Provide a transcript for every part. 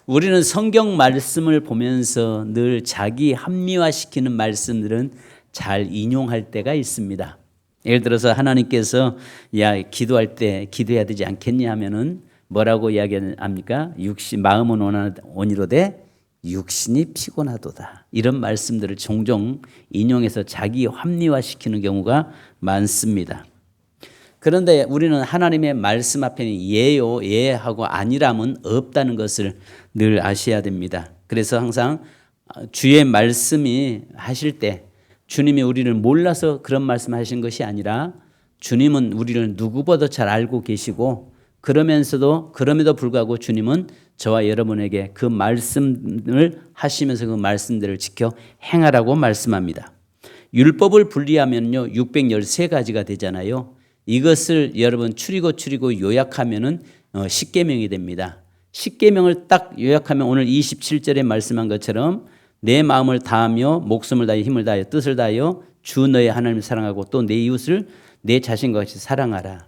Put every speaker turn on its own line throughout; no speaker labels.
우리는 성경 말씀을 보면서 늘 자기 합리화시키는 말씀들은 잘 인용할 때가 있습니다. 예를 들어서 하나님께서 야 기도할 때 기도해야 되지 않겠냐 하면은 뭐라고 이야기합니까? 마음은 온이로되 육신이 피곤하도다. 이런 말씀들을 종종 인용해서 자기 합리화시키는 경우가 많습니다. 그런데 우리는 하나님의 말씀 앞에는 예요, 예하고 아니람은 없다는 것을 늘 아셔야 됩니다. 그래서 항상 주의 말씀이 하실 때 주님이 우리를 몰라서 그런 말씀하신 것이 아니라 주님은 우리를 누구보다 잘 알고 계시고 그럼에도 불구하고 주님은 저와 여러분에게 그 말씀을 하시면서 그 말씀들을 지켜 행하라고 말씀합니다. 율법을 분리하면요 613가지가 되잖아요. 이것을 여러분 추리고 요약하면은 10계명이 됩니다. 10계명을 딱 요약하면 오늘 27절에 말씀한 것처럼 내 마음을 다하며 목숨을 다하여 힘을 다하여 뜻을 다하여 주 너의 하나님을 사랑하고 또 내 이웃을 내 자신과 같이 사랑하라.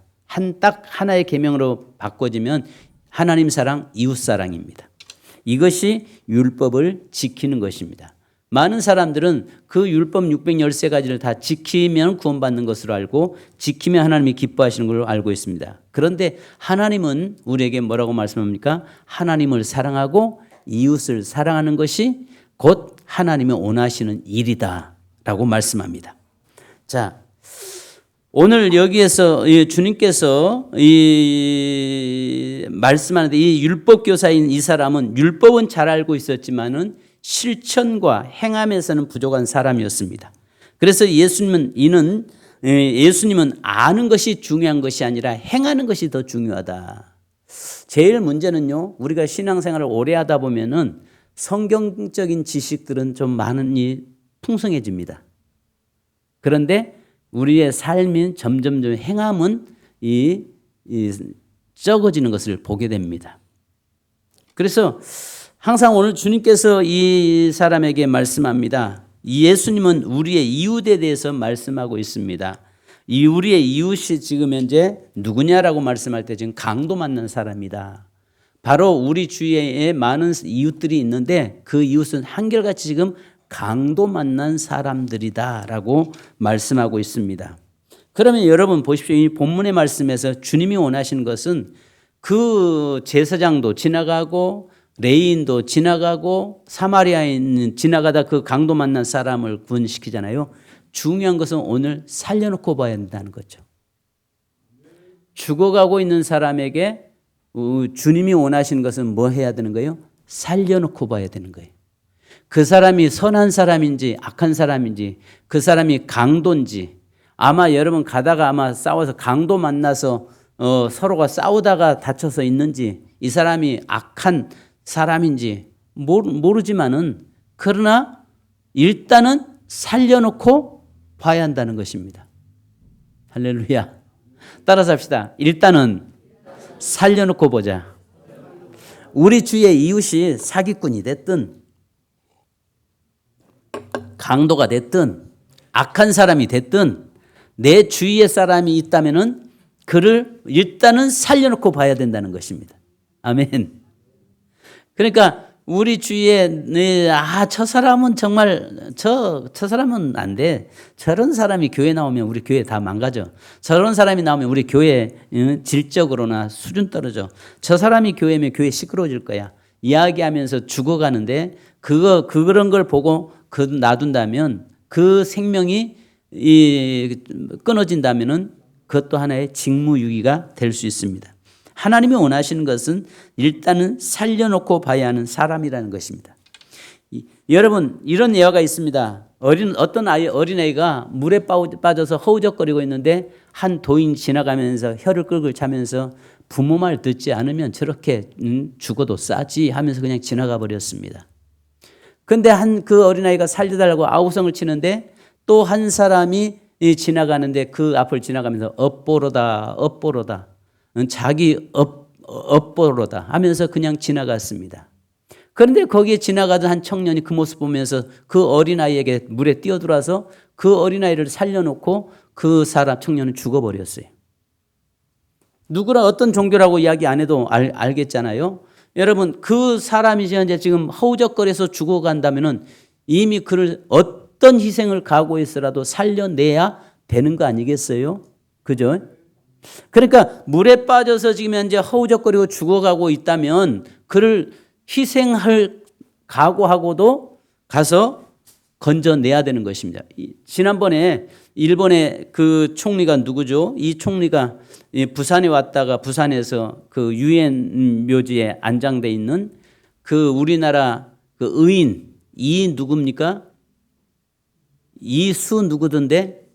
딱 하나의 계명으로 바꿔지면 하나님 사랑, 이웃 사랑입니다. 이것이 율법을 지키는 것입니다. 많은 사람들은 그 율법 613가지를 다 지키면 구원받는 것으로 알고 지키면 하나님이 기뻐하시는 걸로 알고 있습니다. 그런데 하나님은 우리에게 뭐라고 말씀합니까? 하나님을 사랑하고 이웃을 사랑하는 것이 곧 하나님이 원하시는 일이다 라고 말씀합니다. 자, 오늘 여기에서 주님께서 말씀하는데 이 율법교사인 이 사람은 율법은 잘 알고 있었지만은 실천과 행함에서는 부족한 사람이었습니다. 그래서 예수님은 아는 것이 중요한 것이 아니라 행하는 것이 더 중요하다. 제일 문제는요, 우리가 신앙생활을 오래 하다 보면은 성경적인 지식들은 좀 많이 풍성해집니다. 그런데 우리의 삶인 점점 행함은 적어지는 것을 보게 됩니다. 그래서 항상 오늘 주님께서 이 사람에게 말씀합니다. 예수님은 우리의 이웃에 대해서 말씀하고 있습니다. 이 우리의 이웃이 지금 현재 누구냐라고 말씀할 때 지금 강도 맞는 사람이다. 바로 우리 주위에 많은 이웃들이 있는데 그 이웃은 한결같이 지금 강도 만난 사람들이다라고 말씀하고 있습니다. 그러면 여러분 보십시오. 이 본문의 말씀에서 주님이 원하시는 것은 그 제사장도 지나가고 레위인도 지나가고 사마리아인 지나가다 그 강도 만난 사람을 구원시키잖아요. 중요한 것은 오늘 살려놓고 봐야 된다는 거죠. 죽어가고 있는 사람에게 주님이 원하시는 것은 뭐 해야 되는 거예요? 살려놓고 봐야 되는 거예요. 그 사람이 선한 사람인지 악한 사람인지 그 사람이 강도인지 아마 여러분 가다가 아마 싸워서 강도 만나서 서로가 싸우다가 다쳐서 있는지 이 사람이 악한 사람인지 모르지만은 그러나 일단은 살려놓고 봐야 한다는 것입니다. 할렐루야. 따라서 합시다. 일단은 살려놓고 보자. 우리 주위의 이웃이 사기꾼이 됐든 강도가 됐든 악한 사람이 됐든 내 주위에 사람이 있다면은 그를 일단은 살려놓고 봐야 된다는 것입니다. 아멘. 그러니까 우리 주위에 저 사람은 정말 저 사람은 안 돼. 저런 사람이 교회 나오면 우리 교회 다 망가져. 저런 사람이 나오면 우리 교회 질적으로나 수준 떨어져. 저 사람이 교회면 교회 시끄러워질 거야. 이야기하면서 죽어가는데 그런 걸 보고 놔둔다면 그 생명이 끊어진다면은 그것도 하나의 직무유기가 될 수 있습니다. 하나님이 원하시는 것은 일단은 살려놓고 봐야 하는 사람이라는 것입니다. 여러분 이런 예화가 있습니다. 어떤 어린아이가 물에 빠져서 허우적거리고 있는데 한 도인 지나가면서 혀를 끌끌 차면서 부모 말 듣지 않으면 저렇게 죽어도 싸지 하면서 그냥 지나가 버렸습니다. 그런데 그 어린아이가 살려달라고 아우성을 치는데 또 한 사람이 지나가는데 그 앞을 지나가면서 업보로다 자기 업보로다 하면서 그냥 지나갔습니다. 그런데 거기에 지나가던 한 청년이 그 모습 보면서 그 어린아이에게 물에 뛰어들어와서 그 어린아이를 살려놓고 그 청년은 죽어버렸어요. 누구라 어떤 종교라고 이야기 안 해도 알겠잖아요. 여러분 그 사람이 이제 지금 허우적거려서 죽어간다면은 이미 그를 어떤 희생을 각오해서라도 살려내야 되는 거 아니겠어요? 그죠? 그러니까 물에 빠져서 지금 현재 허우적거리고 죽어가고 있다면 그를 희생할 각오하고도 가서 건져내야 되는 것입니다. 지난번에 일본의 그 총리가 누구죠? 이 총리가 부산에 왔다가 부산에서 그 유엔 묘지에 안장돼 있는 그 우리나라 그 의인 이 누굽니까? 이수 누구던데?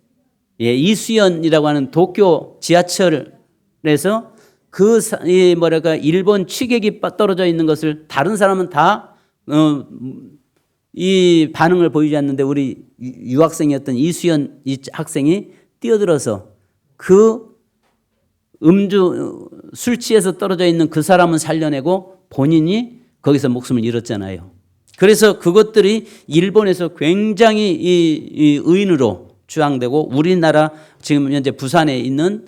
예, 이수연이라고 하는 도쿄 지하철에서 그 뭐랄까 일본 취객이 떨어져 있는 것을 다른 사람은 다 이 반응을 보이지 않는데 우리 유학생이었던 이수연 이 학생이 뛰어들어서 그 술 취해서 떨어져 있는 그 사람은 살려내고 본인이 거기서 목숨을 잃었잖아요. 그래서 그것들이 일본에서 굉장히 이 의인으로 주장되고 우리나라 지금 현재 부산에 있는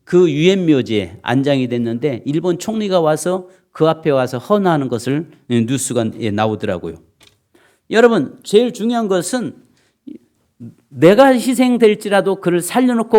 그 유엔 묘지에 안장이 됐는데 일본 총리가 와서 그 앞에 와서 헌화하는 것을 뉴스가 나오더라고요. 여러분 제일 중요한 것은 내가 희생될지라도 그를 살려놓는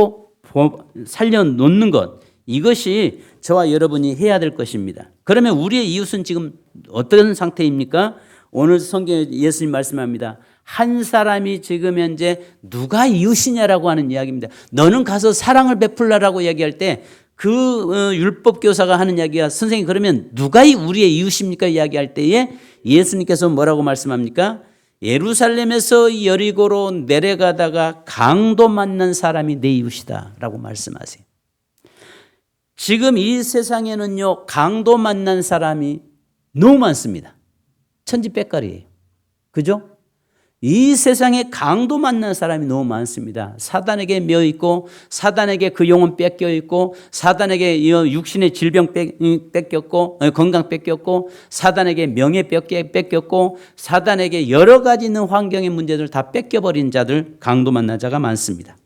것 이것이 저와 여러분이 해야 될 것입니다. 그러면 우리의 이웃은 지금 어떤 상태입니까? 오늘 성경에 예수님 말씀합니다. 한 사람이 지금 현재 누가 이웃이냐라고 하는 이야기입니다. 너는 가서 사랑을 베풀라라고 이야기할 때 그 율법 교사가 하는 이야기가 선생님 그러면 누가 우리의 이웃입니까? 이야기할 때에 예수님께서 뭐라고 말씀합니까? 예루살렘에서 여리고로 내려가다가 강도 만난 사람이 내 이웃이다 라고 말씀하세요. 지금 이 세상에는요 강도 만난 사람이 너무 많습니다. 천지백갈이에요. 그죠? 이 세상에 강도 만난 사람이 너무 많습니다. 사단에게 매여 있고 사단에게 그 영혼 뺏겨 있고 사단에게 육신의 질병 뺏겼고 건강 뺏겼고 사단에게 명예 뺏겼고 사단에게 여러 가지 있는 환경의 문제들 다 뺏겨버린 자들 강도 만난 자가 많습니다.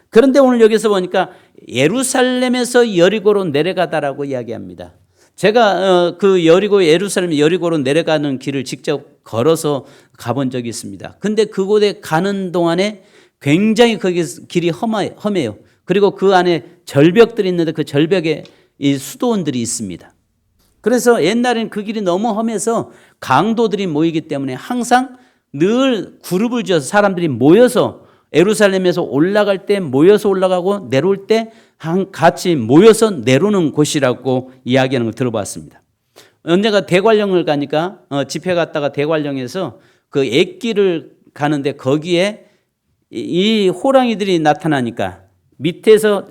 그런데 오늘 여기서 보니까 예루살렘에서 여리고로 내려가다라고 이야기합니다. 제가 그 예루살렘 여리고로 내려가는 길을 직접 걸어서 가본 적이 있습니다. 근데 그곳에 가는 동안에 굉장히 거기 길이 험해요. 그리고 그 안에 절벽들이 있는데 그 절벽에 이 수도원들이 있습니다. 그래서 옛날에는 그 길이 너무 험해서 강도들이 모이기 때문에 항상 늘 그룹을 지어서 사람들이 모여서 예루살렘에서 올라갈 때 모여서 올라가고 내려올 때 같이 모여서 내려오는 곳이라고 이야기하는 걸 들어봤습니다. 언젠가 대관령을 가니까 집회 갔다가 대관령에서 그 액길을 가는데 거기에 이 호랑이들이 나타나니까 밑에서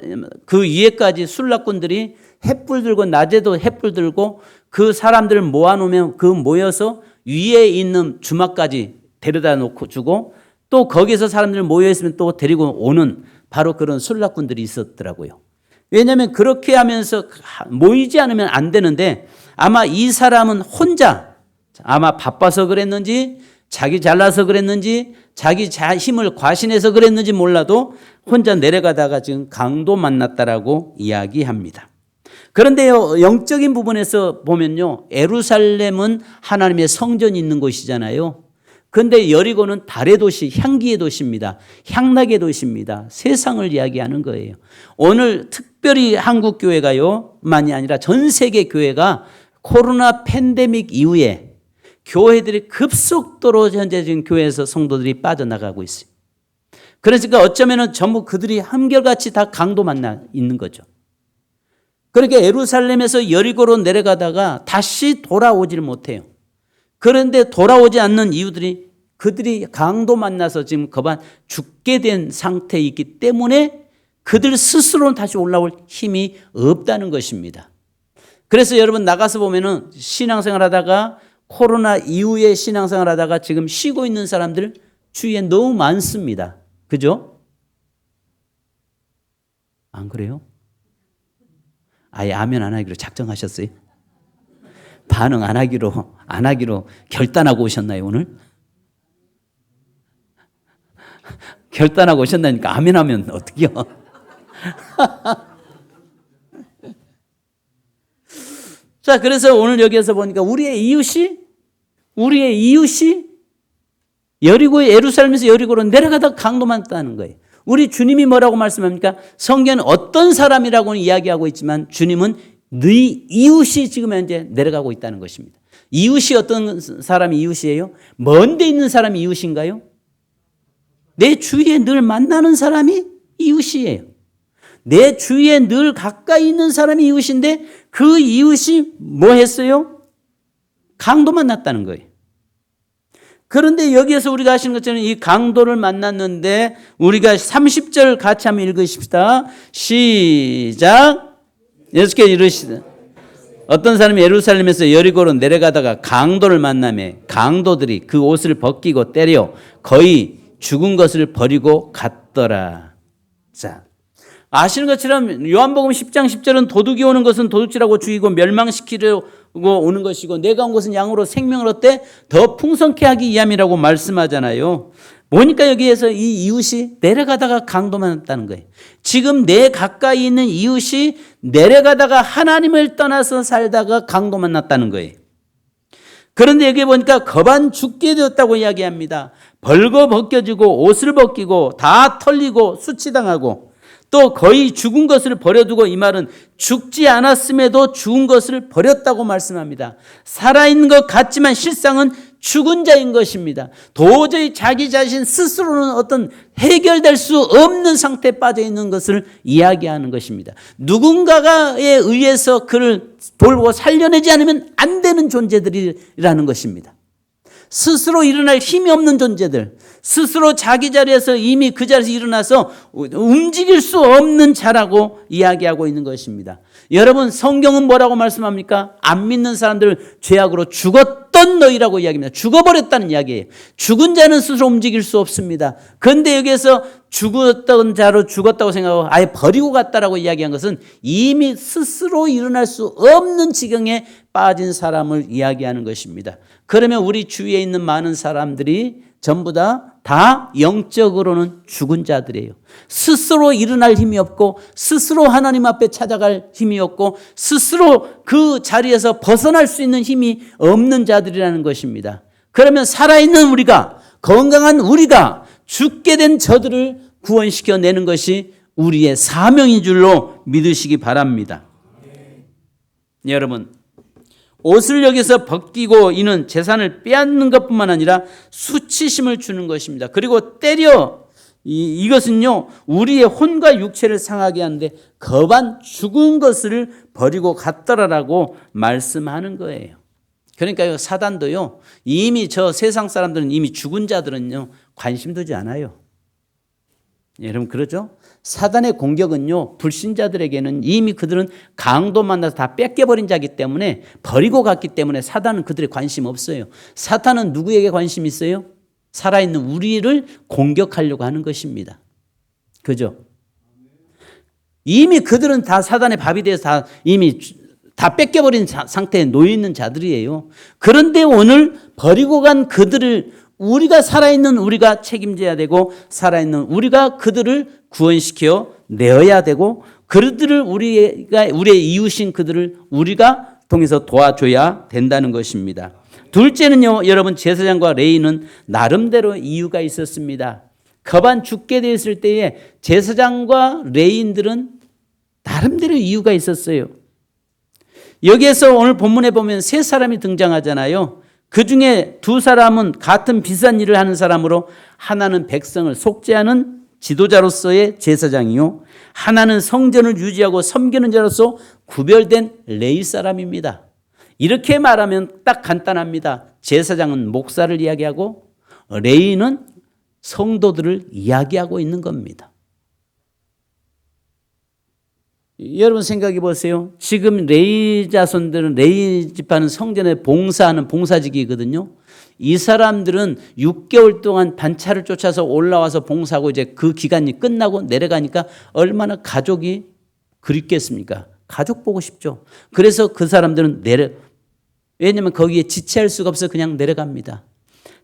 그 위에까지 술락꾼들이 횃불 들고 낮에도 횃불 들고 그 사람들을 모아놓으면 그 모여서 위에 있는 주막까지 데려다 놓고 주고 또 거기서 사람들 모여있으면 또 데리고 오는 바로 그런 술락꾼들이 있었더라고요. 왜냐하면 그렇게 하면서 모이지 않으면 안 되는데 아마 이 사람은 혼자 아마 바빠서 그랬는지 자기 잘나서 그랬는지 자기 힘을 과신해서 그랬는지 몰라도 혼자 내려가다가 지금 강도 만났다라고 이야기합니다. 그런데요 영적인 부분에서 보면요 예루살렘은 하나님의 성전이 있는 곳이잖아요. 그런데 여리고는 달의 도시, 향기의 도시입니다. 향락의 도시입니다. 세상을 이야기하는 거예요. 오늘 특별히 한국 교회가요 만이 아니라 전 세계 교회가 코로나 팬데믹 이후에 교회들이 급속도로 현재 지금 교회에서 성도들이 빠져나가고 있어요. 그러니까 어쩌면 전부 그들이 한결같이 다 강도 만나 있는 거죠. 그러니까 예루살렘에서 여리고로 내려가다가 다시 돌아오지를 못해요. 그런데 돌아오지 않는 이유들이 그들이 강도 만나서 지금 거반 죽게 된 상태에 있기 때문에 그들 스스로는 다시 올라올 힘이 없다는 것입니다. 그래서 여러분 나가서 보면은 신앙생활 하다가 코로나 이후에 신앙생활 하다가 지금 쉬고 있는 사람들 주위에 너무 많습니다. 그죠? 안 그래요? 아예 아멘 안 하기로 작정하셨어요? 반응 안 하기로 결단하고 오셨나요, 오늘? 결단하고 오셨다니까 아멘 하면 어떡해요? 자, 그래서 오늘 여기에서 보니까 우리의 이웃이 여리고 예루살렘에서 여리고로 내려가다 강도만 따는 거예요. 우리 주님이 뭐라고 말씀합니까? 성경은 어떤 사람이라고는 이야기하고 있지만 주님은 네 이웃이 지금 현재 내려가고 있다는 것입니다. 이웃이 어떤 사람이 이웃이에요? 먼 데 있는 사람이 이웃인가요? 내 주위에 늘 만나는 사람이 이웃이에요. 내 주위에 늘 가까이 있는 사람이 이웃인데 그 이웃이 뭐 했어요? 강도 만났다는 거예요. 그런데 여기에서 우리가 하시는 것처럼 이 강도를 만났는데 우리가 30절 같이 한번 읽으십시다. 시작. 예수께서 이르시되 어떤 사람이 예루살렘에서 여리고로 내려가다가 강도를 만나매 강도들이 그 옷을 벗기고 때려 거의 죽은 것을 버리고 갔더라. 자, 아시는 것처럼 요한복음 10장 10절은 도둑이 오는 것은 도둑질하고 죽이고 멸망시키려고 오는 것이고 내가 온 것은 양으로 생명을 얻되 더 풍성케 하기 위함이라고 말씀하잖아요. 보니까 여기에서 이 이웃이 내려가다가 강도 만났다는 거예요. 지금 내 가까이 있는 이웃이 내려가다가 하나님을 떠나서 살다가 강도 만났다는 거예요. 그런데 여기 보니까 거반 죽게 되었다고 이야기합니다. 벌거 벗겨지고 옷을 벗기고 다 털리고 수치당하고 또 거의 죽은 것을 버려두고, 이 말은 죽지 않았음에도 죽은 것을 버렸다고 말씀합니다. 살아있는 것 같지만 실상은 죽은 자인 것입니다. 도저히 자기 자신 스스로는 어떤 해결될 수 없는 상태에 빠져 있는 것을 이야기하는 것입니다. 누군가에 의해서 그를 돌보고 살려내지 않으면 안 되는 존재들이라는 것입니다. 스스로 일어날 힘이 없는 존재들, 스스로 자기 자리에서 이미 그 자리에서 일어나서 움직일 수 없는 자라고 이야기하고 있는 것입니다. 여러분, 성경은 뭐라고 말씀합니까? 안 믿는 사람들을 죄악으로 죽었던 너희라고 이야기합니다. 죽어버렸다는 이야기예요. 죽은 자는 스스로 움직일 수 없습니다. 그런데 여기에서 죽었던 자로 죽었다고 생각하고 아예 버리고 갔다라고 이야기한 것은 이미 스스로 일어날 수 없는 지경에 빠진 사람을 이야기하는 것입니다. 그러면 우리 주위에 있는 많은 사람들이 전부 다 영적으로는 죽은 자들이에요. 스스로 일어날 힘이 없고 스스로 하나님 앞에 찾아갈 힘이 없고 스스로 그 자리에서 벗어날 수 있는 힘이 없는 자들이라는 것입니다. 그러면 살아있는 우리가, 건강한 우리가 죽게 된 저들을 구원시켜내는 것이 우리의 사명인 줄로 믿으시기 바랍니다. 여러분, 옷을 여기서 벗기고 이는 재산을 빼앗는 것뿐만 아니라 수치심을 주는 것입니다. 그리고 때려, 이것은요 우리의 혼과 육체를 상하게 하는데 거반 죽은 것을 버리고 갔더라라고 말씀하는 거예요. 그러니까 사단도요, 이미 저 세상 사람들은 이미 죽은 자들은요 관심 두지 않아요. 여러분 그러죠? 사단의 공격은요, 불신자들에게는 이미 그들은 강도 만나서 다 뺏겨버린 자이기 때문에, 버리고 갔기 때문에 사단은 그들의 관심 없어요. 사탄은 누구에게 관심이 있어요? 살아있는 우리를 공격하려고 하는 것입니다. 그죠? 이미 그들은 다 사단의 밥이 돼서 이미 다 뺏겨버린 상태에 놓여있는 자들이에요. 그런데 오늘 버리고 간 그들을 우리가, 살아있는 우리가 책임져야 되고, 살아있는 우리가 그들을 구원시켜 내어야 되고, 그들을 우리의 이웃인 그들을 우리가 통해서 도와줘야 된다는 것입니다. 둘째는요, 여러분, 제사장과 레위는 나름대로 이유가 있었습니다. 거반 죽게 되었을 때에 제사장과 레위인들은 나름대로 이유가 있었어요. 여기에서 오늘 본문에 보면 세 사람이 등장하잖아요. 그 중에 두 사람은 같은 비싼 일을 하는 사람으로, 하나는 백성을 속죄하는 지도자로서의 제사장이요, 하나는 성전을 유지하고 섬기는 자로서 구별된 레위 사람입니다. 이렇게 말하면 딱 간단합니다. 제사장은 목사를 이야기하고 레위는 성도들을 이야기하고 있는 겁니다. 여러분 생각해 보세요. 지금 레위 자손들은, 레위 지파는 성전에 봉사하는 봉사직이거든요. 이 사람들은 6개월 동안 반차를 쫓아서 올라와서 봉사하고 이제 그 기간이 끝나고 내려가니까 얼마나 가족이 그립겠습니까? 가족 보고 싶죠. 그래서 그 사람들은 왜냐하면 거기에 지체할 수가 없어 그냥 내려갑니다.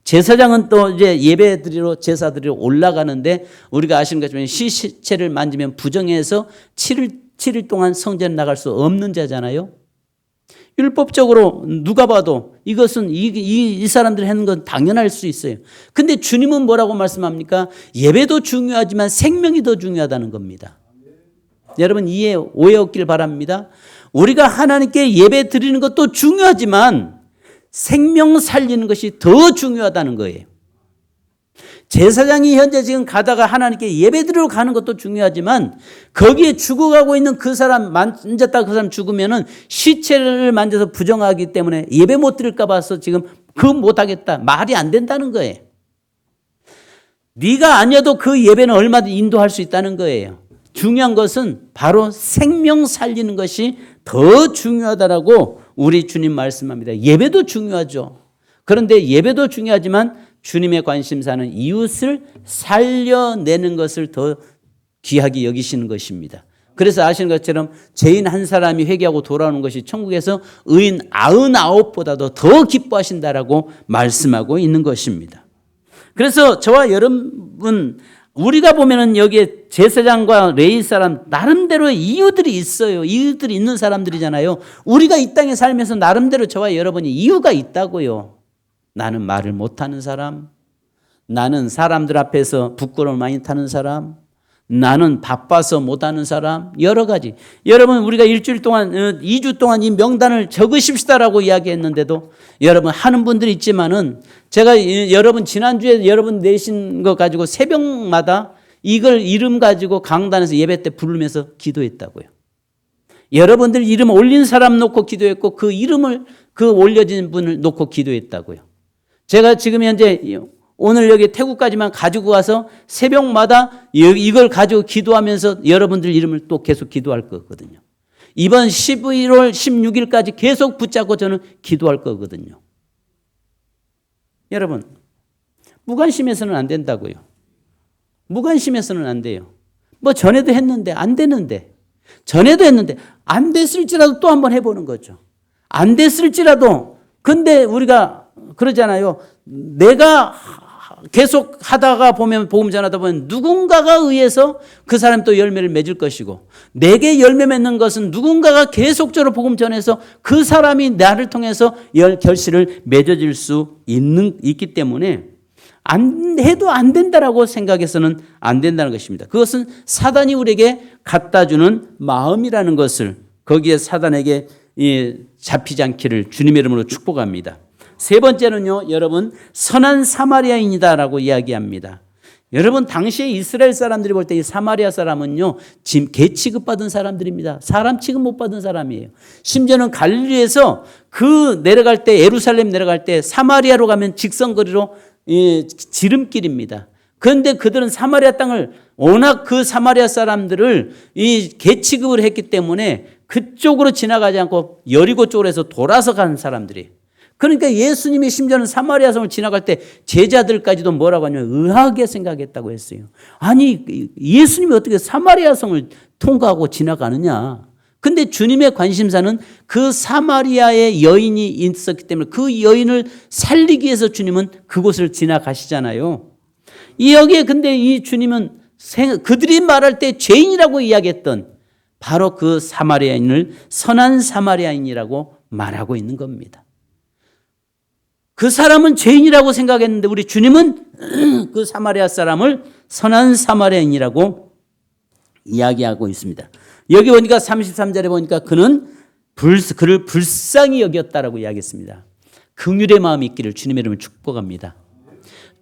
제사장은 또 이제 예배 드리러, 제사 드리러 올라가는데, 우리가 아시는 것처럼 시체를 만지면 부정해서 7일 동안 성전에 나갈 수 없는 자잖아요. 율법적으로 누가 봐도 이것은 이 사람들이 하는 건 당연할 수 있어요. 근데 주님은 뭐라고 말씀합니까? 예배도 중요하지만 생명이 더 중요하다는 겁니다. 여러분 오해 없길 바랍니다. 우리가 하나님께 예배 드리는 것도 중요하지만 생명 살리는 것이 더 중요하다는 거예요. 제사장이 현재 지금 가다가 하나님께 예배 드리러 가는 것도 중요하지만 거기에 죽어가고 있는 그 사람 만졌다 그 사람 죽으면은 시체를 만져서 부정하기 때문에 예배 못 드릴까 봐서 지금 그거 못하겠다. 말이 안 된다는 거예요. 네가 아니어도 그 예배는 얼마든지 인도할 수 있다는 거예요. 중요한 것은 바로 생명 살리는 것이 더 중요하다라고 우리 주님 말씀합니다. 예배도 중요하죠. 그런데 예배도 중요하지만 주님의 관심사는 이웃을 살려내는 것을 더 귀하게 여기시는 것입니다. 그래서 아시는 것처럼 죄인 한 사람이 회개하고 돌아오는 것이 천국에서 의인 99보다도 더 기뻐하신다라고 말씀하고 있는 것입니다. 그래서 저와 여러분 우리가 보면은 여기에 제사장과 레위 사람 나름대로 이유들이 있어요. 이유들이 있는 사람들이잖아요. 우리가 이 땅에 살면서 나름대로 저와 여러분이 이유가 있다고요. 나는 말을 못하는 사람, 나는 사람들 앞에서 부끄러움을 많이 타는 사람, 나는 바빠서 못하는 사람, 여러 가지. 여러분 우리가 일주일 동안 2주 동안 이 명단을 적으십시다라고 이야기했는데도 여러분 하는 분들이 있지만은 제가 여러분 지난주에 여러분 내신 거 가지고 새벽마다 이걸 이름 가지고 강단에서 예배 때 부르면서 기도했다고요. 여러분들 이름 올린 사람 놓고 기도했고 그 이름을 그 올려진 분을 놓고 기도했다고요. 제가 지금 현재 오늘 여기 태국까지만 가지고 가서 새벽마다 이걸 가지고 기도하면서 여러분들 이름을 또 계속 기도할 거거든요. 이번 11월 16일까지 계속 붙잡고 저는 기도할 거거든요. 여러분, 무관심해서는 안 된다고요. 무관심해서는 안 돼요. 뭐 전에도 했는데 안 되는데 전에도 했는데 안 됐을지라도 또 한번 해보는 거죠. 안 됐을지라도 근데 우리가 그러잖아요. 내가 계속 하다가 보면 복음 전하다 보면 누군가가 의해서 그 사람이 또 열매를 맺을 것이고 내게 열매 맺는 것은 누군가가 계속적으로 복음 전해서 그 사람이 나를 통해서 결실을 맺어질 수 있기 때문에 안 해도 안 된다라고 생각해서는 안 된다는 것입니다. 그것은 사단이 우리에게 갖다 주는 마음이라는 것을 거기에 사단에게 잡히지 않기를 주님의 이름으로 축복합니다. 세 번째는요, 여러분, 선한 사마리아인이다라고 이야기합니다. 여러분, 당시에 이스라엘 사람들이 볼 때 이 사마리아 사람은요, 개 취급받은 사람들입니다. 사람 취급 못 받은 사람이에요. 심지어는 갈릴리에서 내려갈 때, 예루살렘 내려갈 때 사마리아로 가면 직선거리로 지름길입니다. 그런데 그들은 사마리아 땅을 워낙 그 사마리아 사람들을 개 취급을 했기 때문에 그쪽으로 지나가지 않고 여리고 쪽으로 해서 돌아서 가는 사람들이. 그러니까 예수님이 심지어는 사마리아 성을 지나갈 때 제자들까지도 뭐라고 하냐면 의아하게 생각했다고 했어요. 아니 예수님이 어떻게 사마리아 성을 통과하고 지나가느냐. 근데 주님의 관심사는 그 사마리아의 여인이 있었기 때문에 그 여인을 살리기 위해서 주님은 그곳을 지나가시잖아요. 여기에 근데 이 주님은 그들이 말할 때 죄인이라고 이야기했던 바로 그 사마리아인을 선한 사마리아인이라고 말하고 있는 겁니다. 그 사람은 죄인이라고 생각했는데 우리 주님은 그 사마리아 사람을 선한 사마리아인이라고 이야기하고 있습니다. 여기 보니까 33절에 보니까 그를 불쌍히 여겼다라고 이야기했습니다. 긍휼의 마음이 있기를 주님의 이름을 축복합니다.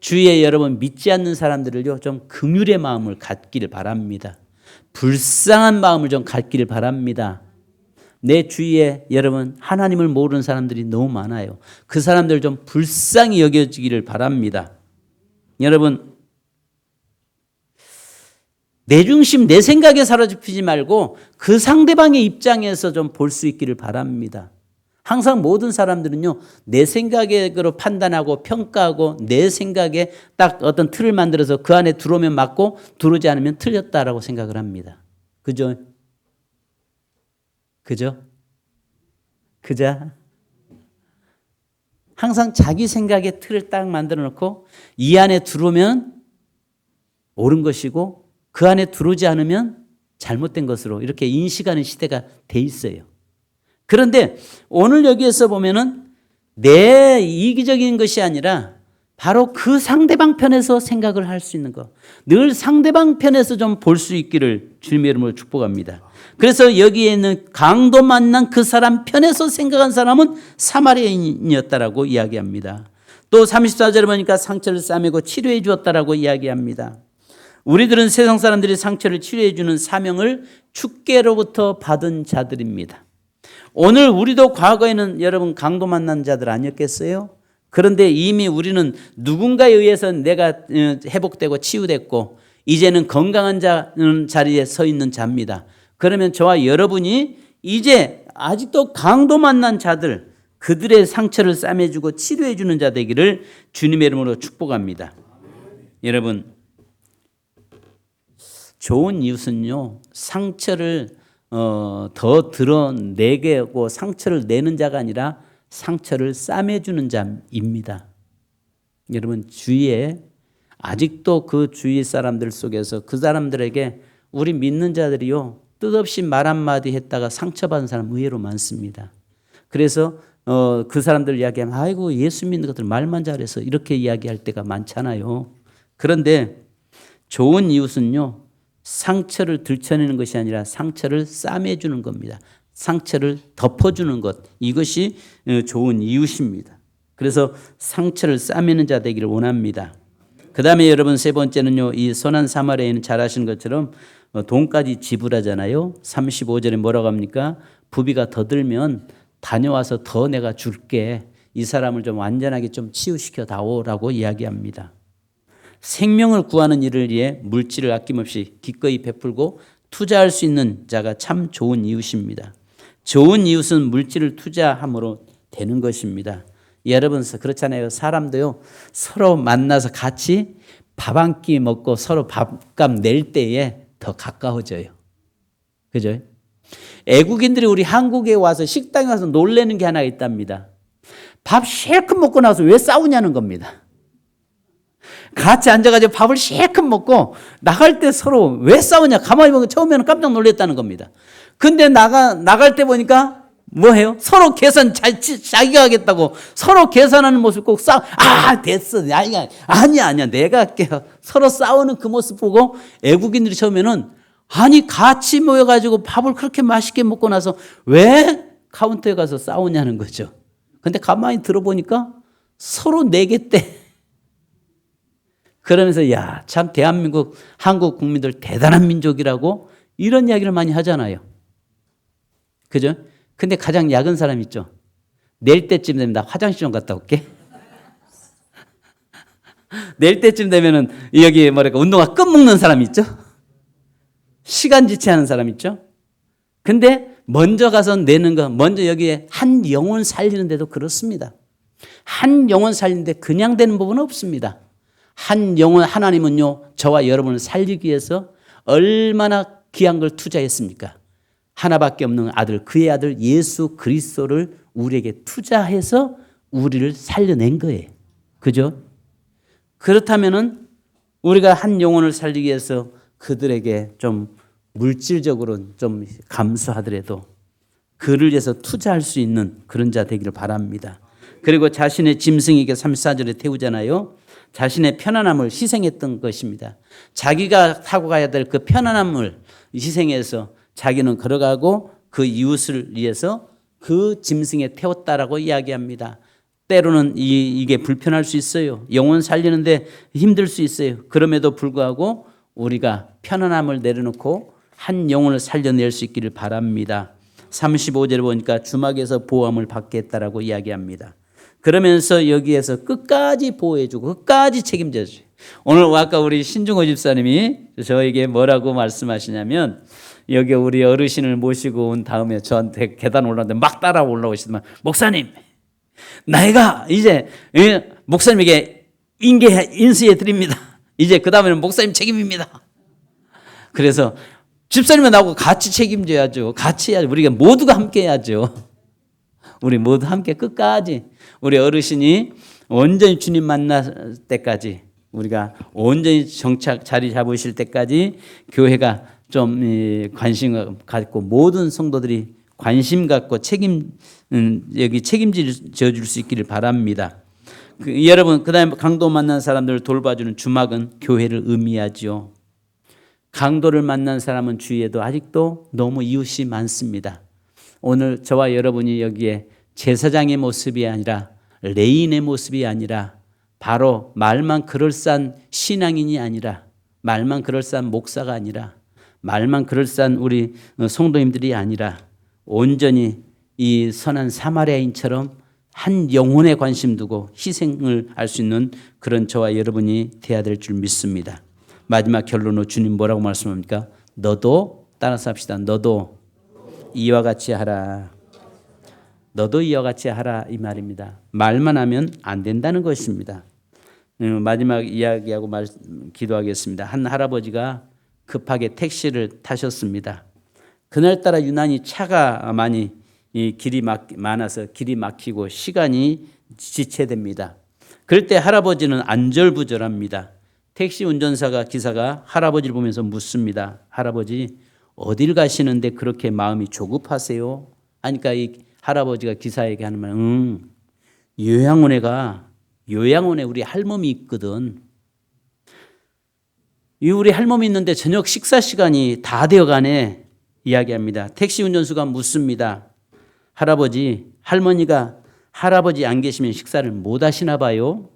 주위에 여러분 믿지 않는 사람들을요 좀 긍휼의 마음을 갖기를 바랍니다. 불쌍한 마음을 좀 갖기를 바랍니다. 내 주위에 여러분 하나님을 모르는 사람들이 너무 많아요. 그 사람들 좀 불쌍히 여겨지기를 바랍니다. 여러분 내 중심 내 생각에 사로잡히지 말고 그 상대방의 입장에서 좀 볼 수 있기를 바랍니다. 항상 모든 사람들은요 내 생각으로 판단하고 평가하고 내 생각에 딱 어떤 틀을 만들어서 그 안에 들어오면 맞고 들어오지 않으면 틀렸다라고 생각을 합니다. 그죠? 그죠? 그죠? 항상 자기 생각의 틀을 딱 만들어 놓고 이 안에 들어오면 옳은 것이고 그 안에 들어오지 않으면 잘못된 것으로 이렇게 인식하는 시대가 돼 있어요. 그런데 오늘 여기에서 보면은 내 이기적인 것이 아니라 바로 그 상대방 편에서 생각을 할 수 있는 것. 늘 상대방 편에서 좀 볼 수 있기를 주님의 이름으로 축복합니다. 그래서 여기에 있는 강도 만난 그 사람 편에서 생각한 사람은 사마리아인이었다라고 이야기합니다. 또 34절에 보니까 상처를 싸매고 치료해 주었다라고 이야기합니다. 우리들은 세상 사람들이 상처를 치료해 주는 사명을 주께로부터 받은 자들입니다. 오늘 우리도 과거에는 여러분 강도 만난 자들 아니었겠어요? 그런데 이미 우리는 누군가에 의해서 내가 회복되고 치유됐고 이제는 건강한 자리에 서 있는 자입니다. 그러면 저와 여러분이 이제 아직도 강도 만난 자들, 그들의 상처를 싸매주고 치료해주는 자 되기를 주님의 이름으로 축복합니다. 여러분, 좋은 이웃은요, 상처를 더 드러내게 하고 상처를 내는 자가 아니라 상처를 싸매주는 자입니다. 여러분, 주위에 아직도 그 주위 사람들 속에서 그 사람들에게 우리 믿는 자들이요, 뜻없이 말 한마디 했다가 상처받은 사람 의외로 많습니다. 그래서 그 사람들 이야기하면 아이고 예수 믿는 것들 말만 잘해서 이렇게 이야기할 때가 많잖아요. 그런데 좋은 이웃은요, 상처를 들춰내는 것이 아니라 상처를 싸매주는 겁니다. 상처를 덮어주는 것, 이것이 좋은 이웃입니다. 그래서 상처를 싸매는 자 되기를 원합니다. 그 다음에 여러분 세 번째는요, 이 선한 사마리아인은 잘 아시는 것처럼 돈까지 지불하잖아요. 35절에 뭐라고 합니까? 부비가 더 들면 다녀와서 더 내가 줄게. 이 사람을 좀 완전하게 좀 치유시켜 다오라고 이야기합니다. 생명을 구하는 일을 위해 물질을 아낌없이 기꺼이 베풀고 투자할 수 있는 자가 참 좋은 이웃입니다. 좋은 이웃은 물질을 투자함으로 되는 것입니다. 여러분 그렇잖아요. 사람도요, 서로 만나서 같이 밥 한 끼 먹고 서로 밥값 낼 때에 더 가까워져요. 그죠? 애국인들이 우리 한국에 와서 식당에 와서 놀라는 게 하나 있답니다. 밥 실컷 먹고 나서 왜 싸우냐는 겁니다. 같이 앉아가지고 밥을 실컷 먹고 나갈 때 서로 왜 싸우냐 가만히 보면 처음에는 깜짝 놀랐다는 겁니다. 근데 나갈 때 보니까 뭐해요? 서로 계산 자기가 하겠다고 서로 계산하는 모습 꼭 됐어. 아니야. 내가 할게요. 서로 싸우는 그 모습 보고 애국인들이 처음에는 아니 같이 모여가지고 밥을 그렇게 맛있게 먹고 나서 왜 카운터에 가서 싸우냐는 거죠. 근데 가만히 들어보니까 서로 내겠대. 그러면서 참 대한민국 한국 국민들 대단한 민족이라고 이런 이야기를 많이 하잖아요. 그죠? 근데 가장 약은 사람 있죠. 내일 때쯤 되면 나 화장실 좀 갔다 올게. 내일 때쯤 되면은 여기 운동화 끈 묶는 사람 있죠. 시간 지체하는 사람 있죠. 근데 먼저 가서 내는 거, 먼저 여기에 한 영혼 살리는데도 그렇습니다. 한 영혼 살리는데 그냥 되는 부분은 없습니다. 한 영혼, 하나님은요, 저와 여러분을 살리기 위해서 얼마나 귀한 걸 투자했습니까? 하나밖에 없는 아들, 그의 아들 예수 그리스도를 우리에게 투자해서 우리를 살려낸 거예요. 그죠? 그렇다면은 우리가 한 영혼을 살리기 위해서 그들에게 좀 물질적으로 좀 감수하더라도 그를 위해서 투자할 수 있는 그런 자 되기를 바랍니다. 그리고 자신의 짐승에게 34절에 태우잖아요. 자신의 편안함을 희생했던 것입니다. 자기가 타고 가야 될 그 편안함을 희생해서 자기는 걸어가고 그 이웃을 위해서 그 짐승에 태웠다라고 이야기합니다. 때로는 이게 불편할 수 있어요. 영혼 살리는데 힘들 수 있어요. 그럼에도 불구하고 우리가 편안함을 내려놓고 한 영혼을 살려낼 수 있기를 바랍니다. 35절에 보니까 주막에서 보호함을 받게 했다라고 이야기합니다. 그러면서 여기에서 끝까지 보호해주고 끝까지 책임져줘요. 오늘 아까 우리 신중호 집사님이 저에게 뭐라고 말씀하시냐면 여기 우리 어르신을 모시고 온 다음에 저한테 계단 올라오는데 막 따라 올라오시더만 목사님 나이가 이제 목사님에게 인수해 드립니다. 이제 그 다음에는 목사님 책임입니다. 그래서 집사님은 나하고 같이 책임져야죠. 같이 해야죠. 우리가 모두가 함께 해야죠. 우리 모두 함께 끝까지 우리 어르신이 온전히 주님 만날 때까지 우리가 온전히 정착 자리 잡으실 때까지 교회가 좀 관심을 갖고 모든 성도들이 관심 갖고 여기 책임져 줄 수 있기를 바랍니다. 여러분, 그다음에 강도 만난 사람들을 돌봐주는 주막은 교회를 의미하죠. 강도를 만난 사람은 주위에도 아직도 너무 이웃이 많습니다. 오늘 저와 여러분이 여기에 제사장의 모습이 아니라 레인의 모습이 아니라 바로 말만 그럴싸한 신앙인이 아니라 말만 그럴싸한 목사가 아니라 말만 그럴싸한 우리 성도님들이 아니라 온전히 이 선한 사마리아인처럼 한 영혼에 관심 두고 희생을 할 수 있는 그런 저와 여러분이 돼야 될 줄 믿습니다. 마지막 결론으로 주님 뭐라고 말씀합니까? 너도 따라서 합시다. 너도 이와 같이 하라. 너도 이와 같이 하라 이 말입니다. 말만 하면 안 된다는 것입니다. 마지막 이야기하고 기도하겠습니다. 한 할아버지가 급하게 택시를 타셨습니다. 그날따라 유난히 차가 많이 길이 많아서 길이 막히고 시간이 지체됩니다. 그럴 때 할아버지는 안절부절합니다. 택시 운전사가 기사가 할아버지를 보면서 묻습니다. 할아버지 어딜 가시는데 그렇게 마음이 조급하세요? 하니까 이 할아버지가 기사에게 하는 말, 요양원에 우리 할머니 있거든. 우리 할머니 있는데 저녁 식사 시간이 다 되어가네 이야기합니다. 택시 운전수가 묻습니다. 할머니가 할아버지 안 계시면 식사를 못 하시나 봐요?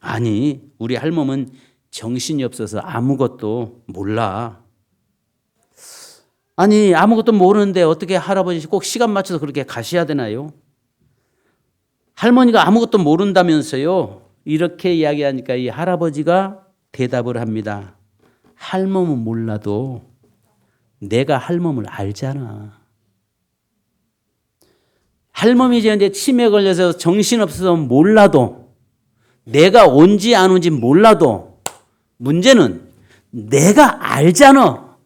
아니, 우리 할멈은 정신이 없어서 아무것도 몰라. 아니, 아무것도 모르는데 어떻게 할아버지 꼭 시간 맞춰서 그렇게 가셔야 되나요? 할머니가 아무것도 모른다면서요. 이렇게 이야기하니까 이 할아버지가 대답을 합니다. 할멈은 몰라도 내가 할멈을 알잖아. 할멈이 이제 치매에 걸려서 정신없어서 몰라도 내가 온지 안 온지 몰라도 문제는 내가 알잖아.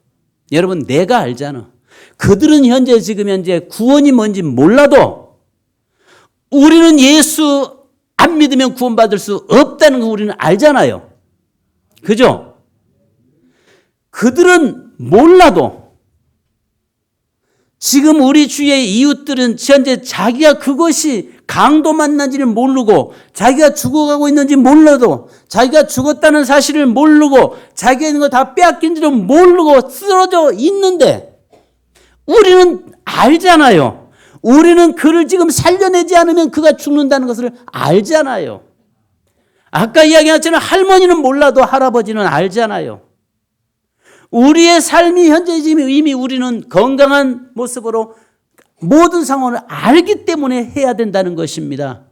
여러분, 내가 알잖아. 그들은 지금 현재 구원이 뭔지 몰라도 우리는 예수 안 믿으면 구원받을 수 없다는 거 우리는 알잖아요. 그죠? 그들은 몰라도 지금 우리 주위의 이웃들은 현재 자기가 그것이 강도 만난지를 모르고 자기가 죽어가고 있는지 몰라도 자기가 죽었다는 사실을 모르고 자기가 있는 거 다 빼앗긴 줄을 모르고 쓰러져 있는데 우리는 알잖아요. 우리는 그를 지금 살려내지 않으면 그가 죽는다는 것을 알잖아요. 아까 이야기한 것처럼 할머니는 몰라도 할아버지는 알잖아요. 우리의 삶이 현재 지금 이미 우리는 건강한 모습으로 모든 상황을 알기 때문에 해야 된다는 것입니다.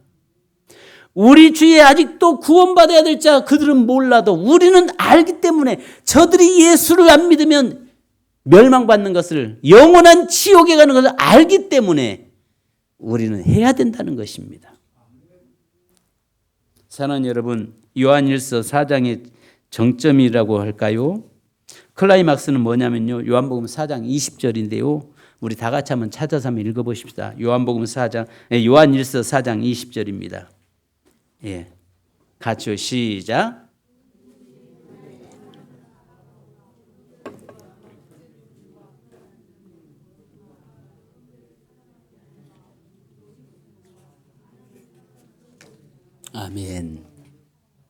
우리 주위에 아직도 구원받아야 될 자 그들은 몰라도 우리는 알기 때문에 저들이 예수를 안 믿으면 멸망받는 것을 영원한 지옥에 가는 것을 알기 때문에 우리는 해야 된다는 것입니다. 사랑하는 여러분, 요한일서 4장의 정점이라고 할까요? 클라이막스는 뭐냐면요. 요한복음 4장 20절인데요. 우리 다 같이 한번 찾아서 한번 읽어보십시다. 요한일서 4장 20절입니다. 예, 같이요. 시작. 아멘.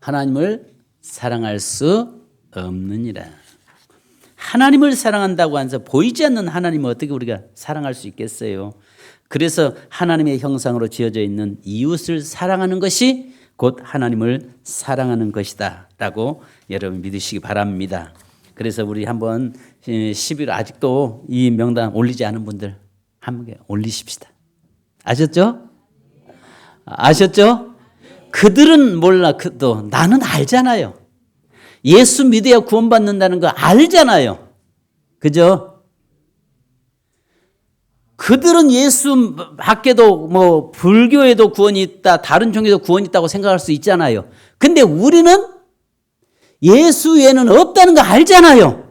하나님을 사랑할 수 없느니라. 하나님을 사랑한다고 해서 보이지 않는 하나님을 어떻게 우리가 사랑할 수 있겠어요? 그래서 하나님의 형상으로 지어져 있는 이웃을 사랑하는 것이 곧 하나님을 사랑하는 것이다 라고 여러분 믿으시기 바랍니다. 그래서 우리 한번 11월 아직도 이 명단 올리지 않은 분들 한번 올리십시다. 아셨죠? 아셨죠? 그들은 몰라. 또 나는 알잖아요. 예수 믿어야 구원받는다는 거 알잖아요. 그죠? 그들은 예수 밖에도 뭐 불교에도 구원이 있다, 다른 종교에도 구원이 있다고 생각할 수 있잖아요. 근데 우리는 예수 외에는 없다는 거 알잖아요.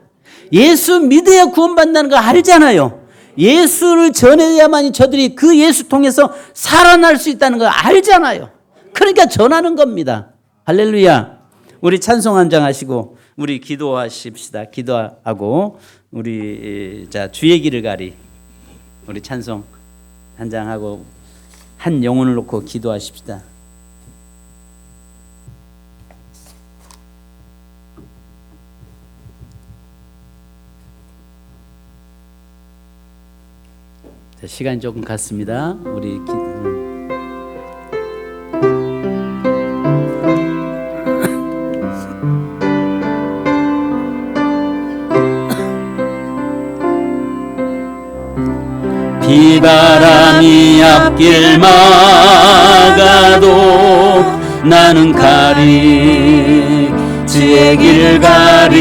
예수 믿어야 구원받는다는 거 알잖아요. 예수를 전해야만이 저들이 그 예수 통해서 살아날 수 있다는 거 알잖아요. 그러니까 전하는 겁니다. 할렐루야. 우리 찬송 한 장 하시고 우리 기도하십시다. 기도하고 우리 자 주의 길을 가리. 우리 찬송 한 장 하고 한 영혼을 놓고 기도하십시다. 자, 시간이 조금 갔습니다. 우리 비바람이 앞길 막아도 나는 가리 주의 길 가리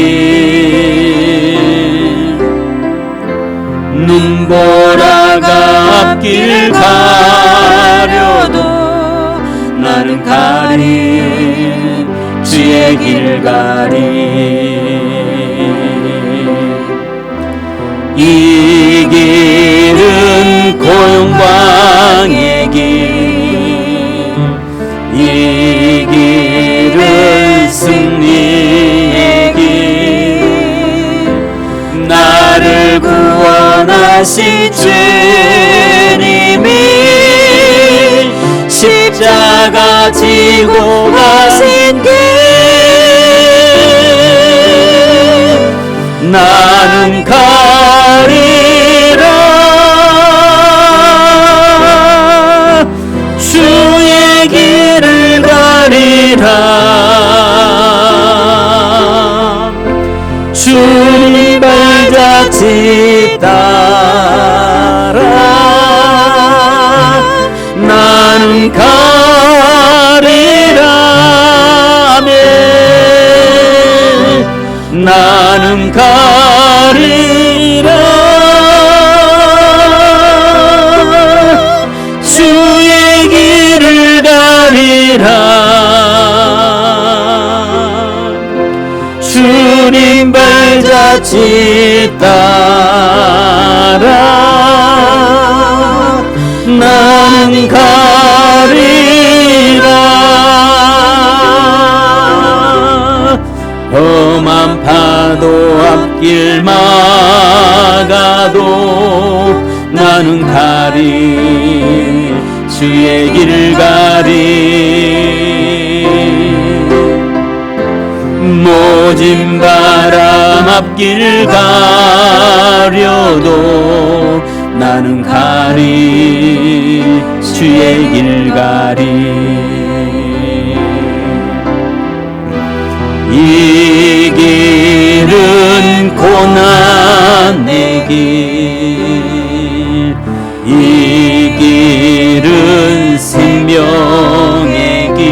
눈보라가 앞길 가려도 나는 가리 주의 길 가리 이 길은 고용광의 길, 이 길은 승리의 길, 나를 구원하신 주님이 십자가 지고 가신 길, 나는 가리라 주의 길을 가리라 주님 발자취 따라 나는 가리라 아멘 나는 가리라 주의 길을 가리라 주님 발자취 따라 나는 가리라 험한 파도 앞길 막아도 나는 가리 주의 길을 가리 모진 바람 앞길 가려도 나는 가리 주의 길 가리 이 길은 고난의 길, 이 길은 생명의 길,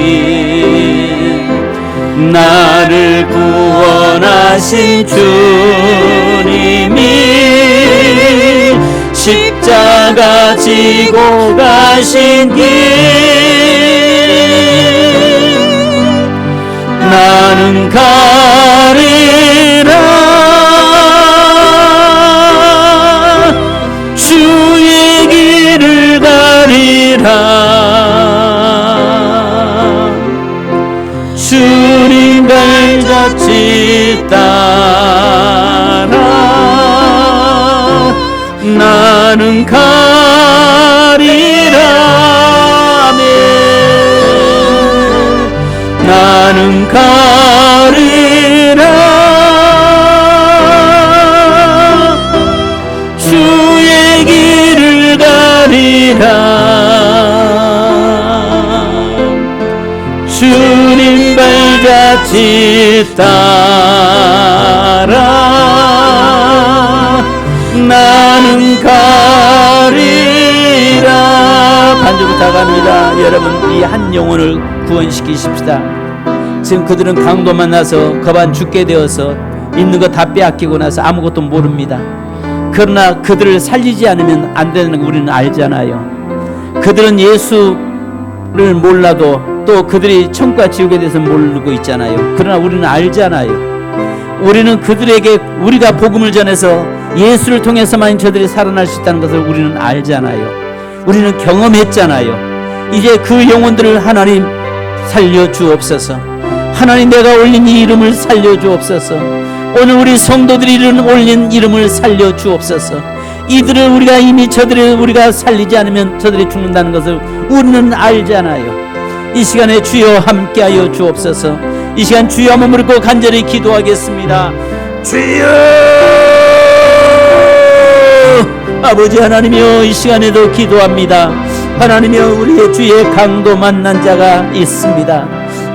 나를 구원하신 주님이 십자가 지고 가신 길 나는 가리라 주의 길을 가리라 주님 발자취 따라 나는 가리라 아멘 나는 가리라 주의 길을 가리라 주님 발자취 따라 나는 가리라 반주 부탁합니다. 여러분 이 한 영혼을 구원시키십시다. 지금 그들은 강도 만나서 거반 죽게 되어서 있는 거 다 빼앗기고 나서 아무것도 모릅니다. 그러나 그들을 살리지 않으면 안 되는 거 우리는 알잖아요. 그들은 예수를 몰라도 또 그들이 천국과 지옥에 대해서 모르고 있잖아요. 그러나 우리는 알잖아요. 우리는 그들에게 우리가 복음을 전해서 예수를 통해서만 저들이 살아날 수 있다는 것을 우리는 알잖아요. 우리는 경험했잖아요. 이제 그 영혼들을 하나님 살려주옵소서. 하나님 내가 올린 이 이름을 살려주옵소서. 오늘 우리 성도들이 올린 이름을 살려주옵소서. 이들을 우리가 이미 저들을 우리가 살리지 않으면 저들이 죽는다는 것을 우리는 알잖아요. 이 시간에 주여 함께하여 주옵소서. 이 시간 주여 한번 무릎 간절히 기도하겠습니다. 주여 아버지 하나님이여, 이 시간에도 기도합니다. 하나님이여, 우리의 주위에 강도 만난 자가 있습니다.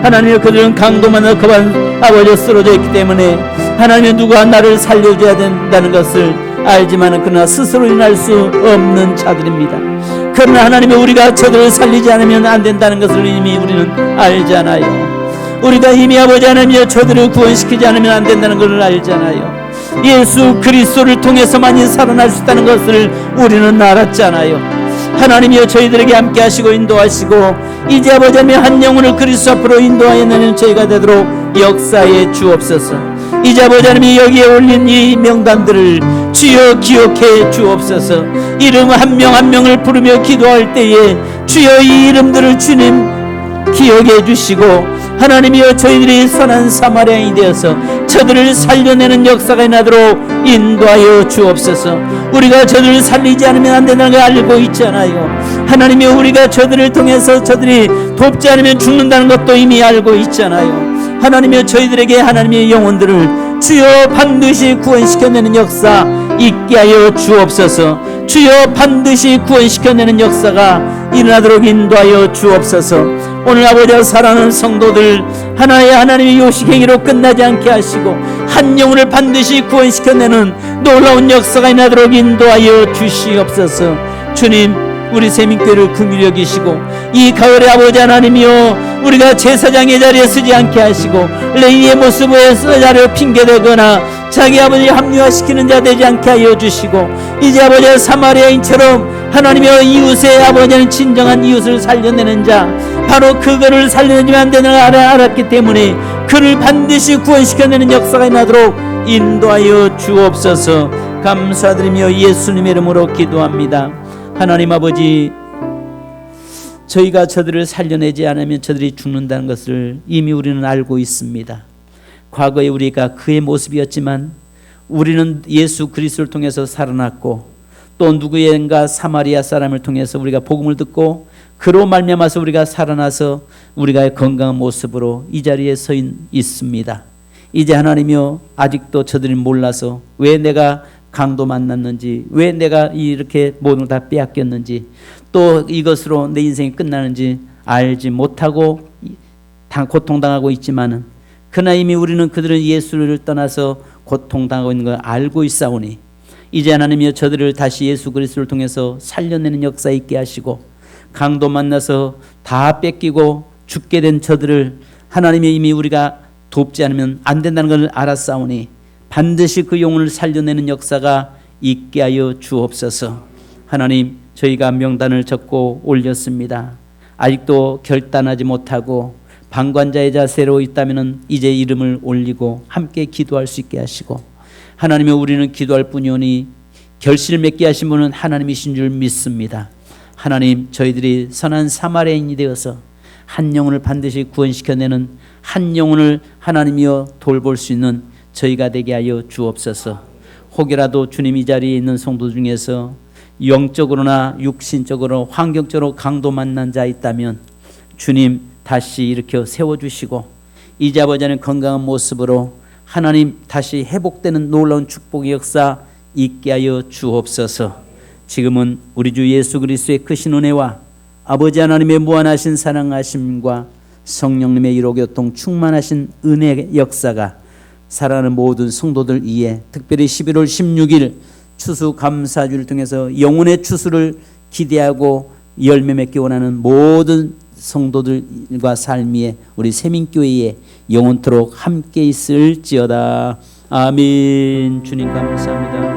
하나님이여, 그들은 강도 만나 그만 아버지 쓰러져 있기 때문에 하나님이여, 누가 나를 살려줘야 된다는 것을 알지만 그러나 스스로 일어날 수 없는 자들입니다. 그러나 하나님이여, 우리가 저들을 살리지 않으면 안 된다는 것을 이미 우리는 알잖아요. 우리가 이미 아버지 하나님이여, 저들을 구원시키지 않으면 안 된다는 것을 알잖아요. 예수 그리스도를 통해서만이 살아날 수 있다는 것을 우리는 알았잖아요. 하나님이여, 저희들에게 함께 하시고 인도하시고 이제 아버지 하나님 한 영혼을 그리스도 앞으로 인도하여 내는 저희가 되도록 역사해 주옵소서. 이제 아버지 하나님 여기에 올린 이 명단들을 주여 기억해 주옵소서. 이름 한 명 한 명을 부르며 기도할 때에 주여 이 이름들을 주님 기억해 주시고 하나님이여, 저희들이 선한 사마리아인이 되어서 저들을 살려내는 역사가 일어나도록 인도하여 주옵소서. 우리가 저들을 살리지 않으면 안 된다는 걸 알고 있잖아요. 하나님이여, 우리가 저들을 통해서 저들이 돕지 않으면 죽는다는 것도 이미 알고 있잖아요. 하나님이여, 저희들에게 하나님의 영혼들을 주여 반드시 구원시켜내는 역사 있게 하여 주옵소서. 주여 반드시 구원시켜내는 역사가 일어나도록 인도하여 주옵소서. 오늘 아버지와 사랑하는 성도들 하나의 하나님의 요식행위로 끝나지 않게 하시고 한 영혼을 반드시 구원시켜내는 놀라운 역사가 일어나도록 인도하여 주시옵소서. 주님, 우리 세민교회를 긍휼히 여기시고 이 가을에 아버지 하나님이여, 우리가 제사장의 자리에 서지 않게 하시고 레위의 모습에 자리에 핑계대거나 자기 아버지 합리화시키는 자 되지 않게 하여 주시고 이제 아버지 사마리아인처럼 하나님이여, 이웃의 아버지는 진정한 이웃을 살려내는 자, 바로 그거를 살려내지만 안 되는 걸 알았기 때문에 그를 반드시 구원시켜내는 역사가 일어나도록 인도하여 주옵소서. 감사드리며 예수님의 이름으로 기도합니다. 하나님 아버지, 저희가 저들을 살려내지 않으면 저들이 죽는다는 것을 이미 우리는 알고 있습니다. 과거에 우리가 그의 모습이었지만 우리는 예수 그리스도를 통해서 살아났고 또 누구인가 사마리아 사람을 통해서 우리가 복음을 듣고 그로 말미암아서 우리가 살아나서 우리가 건강한 모습으로 이 자리에 서 있습니다. 이제 하나님이여, 아직도 저들이 몰라서 왜 내가 강도 만났는지, 왜 내가 이렇게 모든 걸 다 빼앗겼는지, 또 이것으로 내 인생이 끝나는지 알지 못하고 고통당하고 있지만은 그러나 이미 우리는 그들은 예수를 떠나서 고통당하고 있는 걸 알고 있사오니 이제 하나님이여, 저들을 다시 예수 그리스도를 통해서 살려내는 역사 있게 하시고 강도 만나서 다 뺏기고 죽게 된 저들을 하나님이 이미 우리가 돕지 않으면 안 된다는 걸 알았사오니 반드시 그 영혼을 살려내는 역사가 있게 하여 주옵소서. 하나님, 저희가 명단을 적고 올렸습니다. 아직도 결단하지 못하고 방관자의 자세로 있다면 이제 이름을 올리고 함께 기도할 수 있게 하시고 하나님이 우리는 기도할 뿐이오니 결실을 맺게 하신 분은 하나님이신 줄 믿습니다. 하나님, 저희들이 선한 사마리아인이 되어서 한 영혼을 반드시 구원시켜내는 한 영혼을 하나님이여 돌볼 수 있는 저희가 되게 하여 주옵소서. 혹여라도 주님 이 자리에 있는 성도 중에서 영적으로나 육신적으로 환경적으로 강도 만난 자 있다면 주님 다시 일으켜 세워주시고 이제 아버지는 건강한 모습으로 하나님 다시 회복되는 놀라운 축복의 역사 있게 하여 주옵소서. 지금은 우리 주 예수 그리스도의 크신 은혜와 아버지 하나님의 무한하신 사랑하심과 성령님의 일호교통 충만하신 은혜의 역사가 사랑하는 모든 성도들 위에 특별히 11월 16일 추수감사주를 통해서 영혼의 추수를 기대하고 열매 맺기 원하는 모든 성도들과 삶 위에 우리 세민교회에 영원토록 함께 있을지어다. 아멘. 주님 감사합니다.